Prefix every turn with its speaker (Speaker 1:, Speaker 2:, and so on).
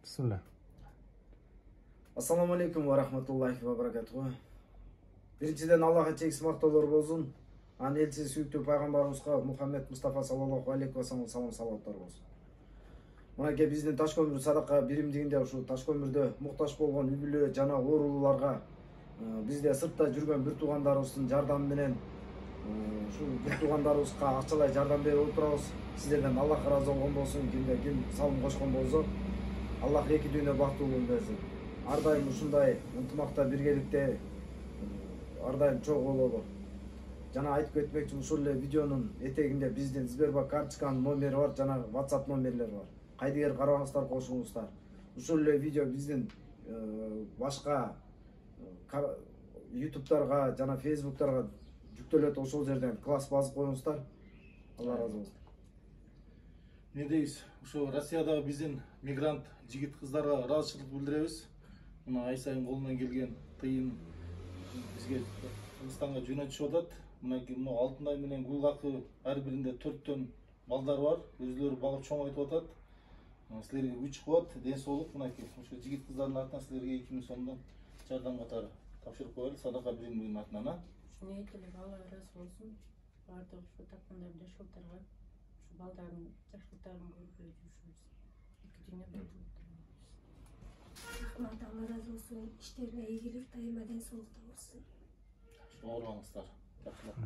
Speaker 1: Bismillah.
Speaker 2: Assalamu alaikum wa rahmatullahi wa barakatuh. Биринчиден Аллахка чексиз мактоолор болсун. Анын элчиси сүйүктүү пайгамбарыбызга Мухаммед Мустафа саллаллаху алейхи ва салам салаваттар болсун. Мынакей биздин таш көмүр садака биримдигинде ушул таш көмүрдө муктаж болгон үй-бүлө жана оорулууларга бизде сыртта жүргөн бир туугандарыбыздын жардамы менен ушул бир туугандарыбызга акчалай жардам берип отурабыз. Сиздерден Аллах ыраазы болгон болсун. Ким салым кошкон болсо, Аллах эки дүйнө бактылуу берсин. Ар дайым ушундай ынтымакта биргеликте ар дайым чогуу бололу. Жана айтып кетмекчи, ушул эле видеонун этегинде биздин Сбербанк карточканын номери бар, жана WhatsApp номерлери бар. Кайдыгер карабаңыздар, кошуңуздар. Ушул эле видео биздин башка YouTube'дарга жана Facebook'дарга жүктөлөт. Ошол жерден класс базып коюңуздар. Алла ыраазы болсун.
Speaker 3: Не дейбиз? Ошо Россиядагы биздин мигрант жигит кыздарга ыраазычылык билдиребиз. Мына ай сайын колунан келген тыйын бизге Кыргызстанга жөнөтүшүп атат. Мына Алтынай менен Гулгакы ар биринде 4төн балдар бар. Өзүлөрү багып чоңойтуп атат. Силерге күч кубат, ден соолук. Мынакей ошо жигит кыздардын атынан силерге 2000 сомдон жардам катары тапшырып коелу, садака биримдигинин атынан.
Speaker 4: Ушуну айтылып Алла ыраазы болсун. Бардык ушу тапкандар жашоолторго ушу балдардын жакшылыктарын көргөй жүрүшүбүз. Эки дүйнө бактылуу.
Speaker 5: Рахмат, Алла ыраазы болсун. Иштерине ийгилик, дайыма ден соолукта болсун.
Speaker 3: Ооруңуздар. Жакшылык.